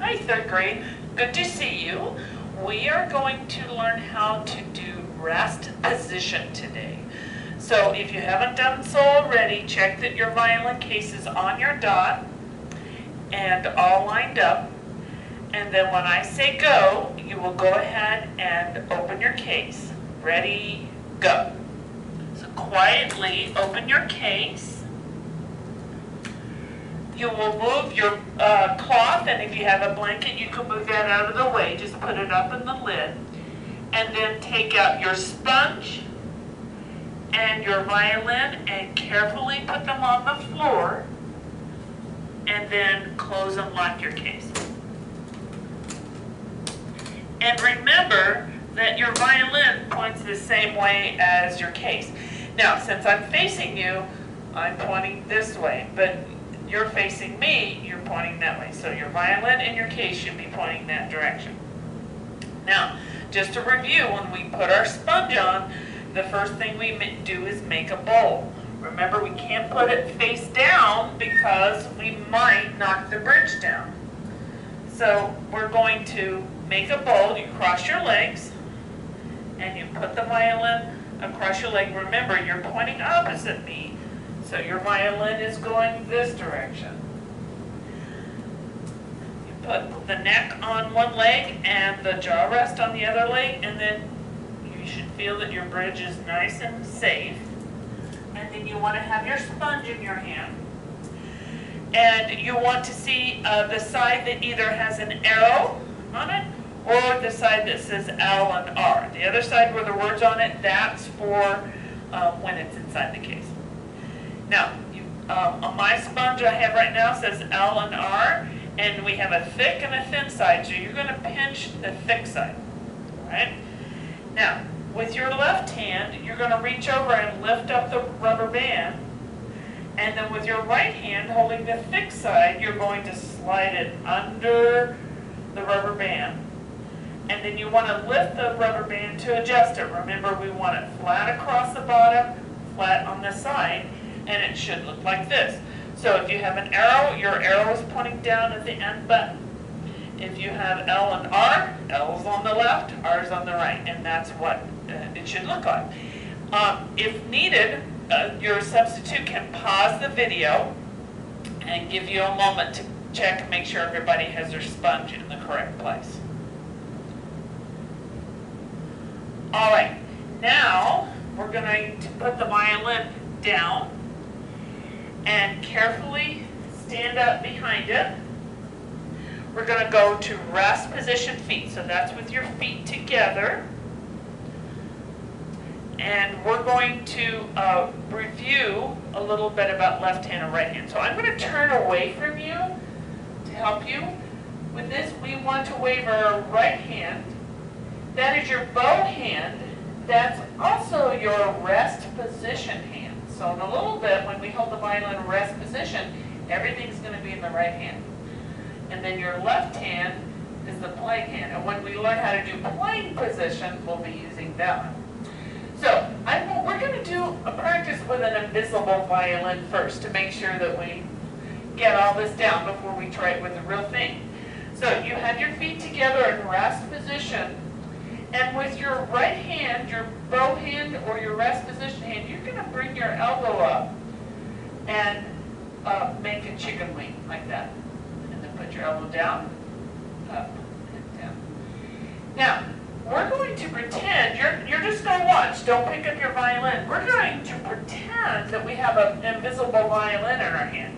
Hi, third grade. Good to see you. We are going to learn how to do rest position today. So if you haven't done so already, check that your violin case is on your dot and all lined up. And then when I say go, you will go ahead and open your case. Ready, go. So quietly open your case. You will move your cloth, and if you have a blanket, you can move that out of the way. Just put it up in the lid. And then take out your sponge and your violin and carefully put them on the floor. And then close and lock your case. And remember that your violin points the same way as your case. Now, since I'm facing you, I'm pointing this way, but you're facing me, you're pointing that way. So your violin and your case should be pointing that direction. Now, just to review, when we put our sponge on, the first thing we do is make a bowl. Remember, we can't put it face down because we might knock the bridge down. So we're going to make a bowl. You cross your legs and you put the violin across your leg. Remember, you're pointing opposite me. So your violin is going this direction. You put the neck on one leg and the jaw rest on the other leg, and then you should feel that your bridge is nice and safe. And then you want to have your sponge in your hand. And you want to see the side that either has an arrow on it or the side that says L and R. The other side where the word's on it, that's for when it's inside the case. Now, on my sponge I have right now says L and R, and we have a thick and a thin side, so you're going to pinch the thick side. All right? Now, with your left hand, you're going to reach over and lift up the rubber band, and then with your right hand holding the thick side, you're going to slide it under the rubber band. And then you want to lift the rubber band to adjust it. Remember, we want it flat across the bottom, flat on the side, and it should look like this. So if you have an arrow, your arrow is pointing down at the end button. If you have L and R, L is on the left, R is on the right, and that's what it should look like. If needed, your substitute can pause the video and give you a moment to check and make sure everybody has their sponge in the correct place. All right, now we're going to put the violin down and carefully stand up behind it. We're going to go to rest position feet. So that's with your feet together. And we're going to review a little bit about left hand and right hand. So I'm going to turn away from you to help you. With this, we want to wave our right hand. That is your bow hand. That's also your rest position hand. So in a little bit, when we hold the violin rest position, everything's going to be in the right hand. And then your left hand is the playing hand. And when we learn how to do playing position, we'll be using that one. So we're going to do a practice with an invisible violin first to make sure that we get all this down before we try it with the real thing. So you have your feet together in rest position. And with your right hand, your bow hand or your rest position hand, you're going to bring your elbow up and make a chicken wing like that. And then put your elbow down, up, and down. Now, we're going to pretend, you're just going to watch, don't pick up your violin. We're going to pretend that we have an invisible violin in our hand.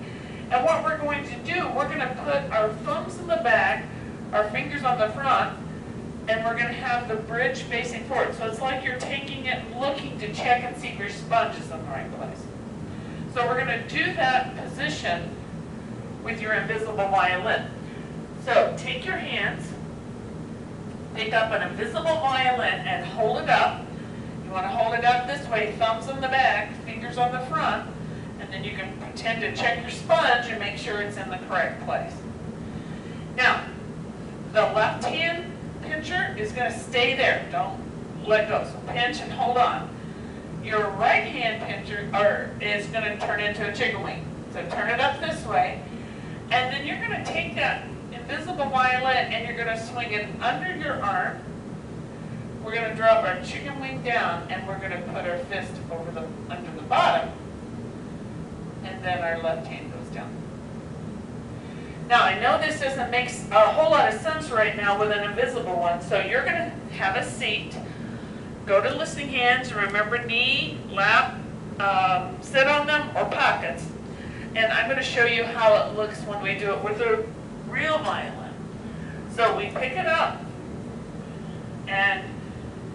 And what we're going to do, we're going to put our thumbs in the back, our fingers on the front, and we're going to have the bridge facing forward. So it's like you're taking it and looking to check and see if your sponge is in the right place. So we're going to do that position with your invisible violin. So take your hands, pick up an invisible violin and hold it up. You want to hold it up this way, thumbs in the back, fingers on the front, and then you can pretend to check your sponge and make sure it's in the correct place. Now, the left hand pincher is going to stay there. Don't let go. So pinch and hold on. Your right hand pincher is going to turn into a chicken wing. So turn it up this way, and then you're going to take that invisible violin and you're going to swing it under your arm. We're going to drop our chicken wing down and we're going to put our fist under the bottom, and then our left hand goes down. Now I know this doesn't make a whole lot of sense right now with an invisible one, so you're going to have a seat, go to listening hands, remember knee, lap, sit on them or pockets, and I'm going to show you how it looks when we do it with a real violin. So we pick it up and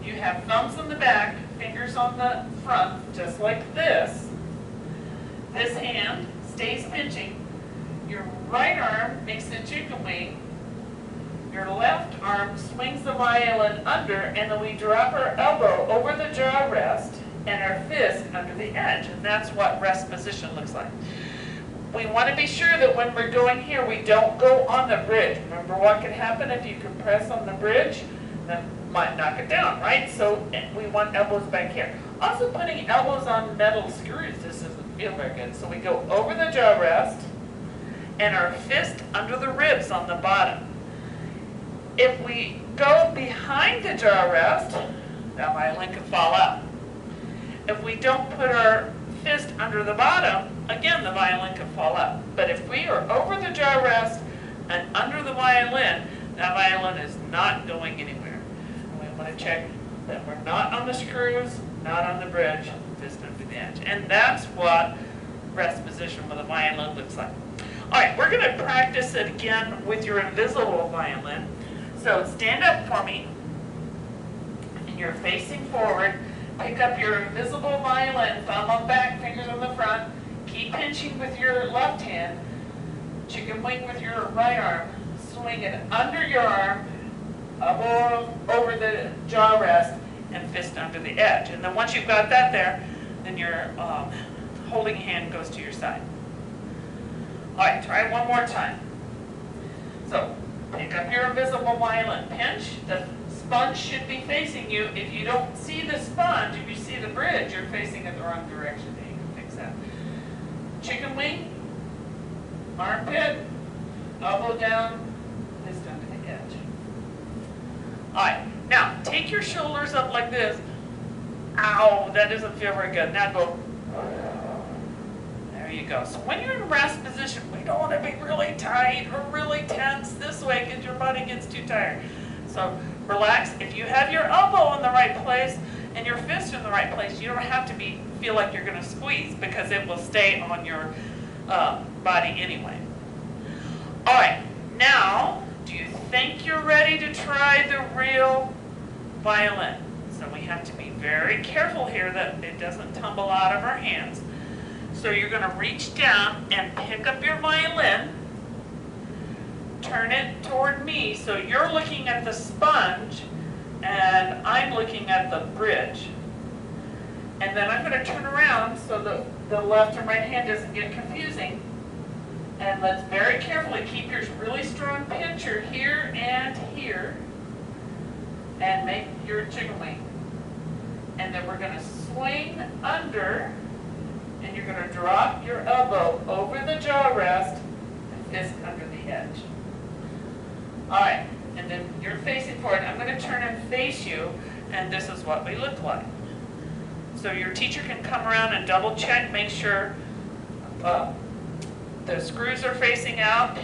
you have thumbs on the back, fingers on the front, just like this. This hand stays pinching. Your right arm makes the chicken wing. Your left arm swings the violin under, and then we drop our elbow over the jaw rest and our fist under the edge, and that's what rest position looks like. We want to be sure that when we're going here, we don't go on the bridge. Remember what can happen if you compress on the bridge? That might knock it down, right? So we want elbows back here. Also, putting elbows on metal screws, this doesn't feel very good. So we go over the jaw rest and our fist under the ribs on the bottom. If we go behind the jaw rest, that violin can fall out. If we don't put our fist under the bottom, again the violin can fall out. But if we are over the jaw rest and under the violin, that violin is not going anywhere. And we want to check that we're not on the screws, not on the bridge, fist under the edge. And that's what rest position with a violin looks like. All right, we're going to practice it again with your invisible violin. So stand up for me, and you're facing forward. Pick up your invisible violin, thumb on back, fingers on the front. Keep pinching with your left hand, chicken wing with your right arm. Swing it under your arm, elbow over the jaw rest, and fist under the edge. And then once you've got that there, then your holding hand goes to your side. All right, try it one more time. So, pick up your invisible violin, pinch. The sponge should be facing you. If you don't see the sponge, if you see the bridge, you're facing it the wrong direction. You can fix that. Chicken wing, armpit, elbow down, fist under the edge. All right, now take your shoulders up like this. Ow, that doesn't feel very good. Now go. There you go. So when you're in rest position, we don't want to be really tight or really tense this way because your body gets too tired. So relax. If you have your elbow in the right place and your fist in the right place, you don't have to feel like you're going to squeeze because it will stay on your body anyway. All right. Now, do you think you're ready to try the real violin? So we have to be very careful here that it doesn't tumble out of our hands. So you're going to reach down and pick up your violin, turn it toward me, so you're looking at the sponge and I'm looking at the bridge. And then I'm going to turn around so the left and right hand doesn't get confusing. And let's very carefully keep your really strong pincher here and here and make your chicken wing. And then we're going to swing under. And you're going to drop your elbow over the jaw rest and fist under the edge. All right, and then you're facing forward. I'm going to turn and face you, and this is what we look like. So your teacher can come around and double check, make sure the screws are facing out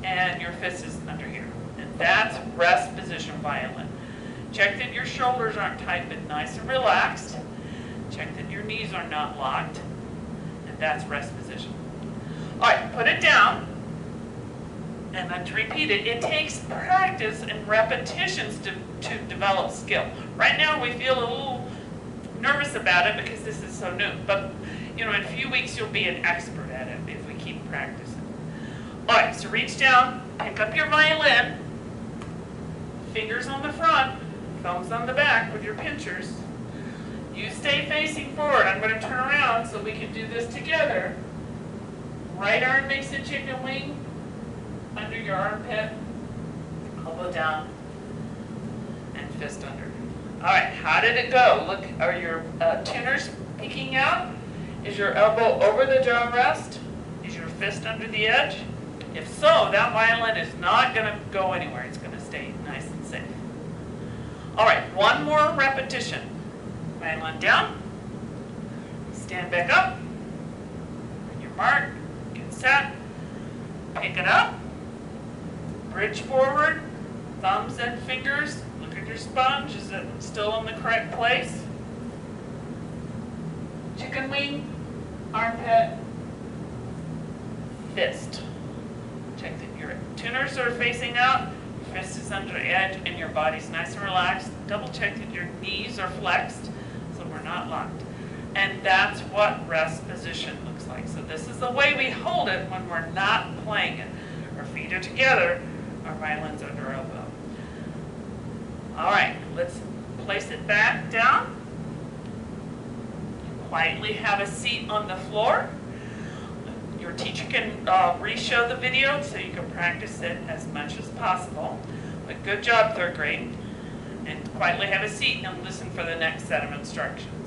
and your fist is under here. And that's rest position violin. Check that your shoulders aren't tight but nice and relaxed. Check that your knees are not locked. That's rest position. All right, put it down. And then to repeat it, it takes practice and repetitions to develop skill. Right now we feel a little nervous about it because this is so new. But in a few weeks you'll be an expert at it if we keep practicing. All right, so reach down, pick up your violin, fingers on the front, thumbs on the back with your pinchers. You stay facing forward. I'm going to turn around so we can do this together. Right arm makes a chicken wing under your armpit, elbow down, and fist under. All right, how did it go? Look, are your tuners peeking out? Is your elbow over the jaw rest? Is your fist under the edge? If so, that violin is not going to go anywhere. It's going to stay nice and safe. All right, one more repetition. Violin down. Stand back up. On your mark. Get set. Pick it up. Bridge forward. Thumbs and fingers. Look at your sponge. Is it still in the correct place? Chicken wing. Armpit. Fist. Check that your tuners are facing out, your fist is under the edge, and your body's nice and relaxed. Double check that your knees are flexed, so we're not locked. And that's what rest position looks like. So this is the way we hold it when we're not playing it. Our feet are together, our violin's under our elbow. All right, let's place it back down. Quietly have a seat on the floor. Your teacher can re-show the video so you can practice it as much as possible. But good job, third grade. And quietly have a seat and listen for the next set of instructions.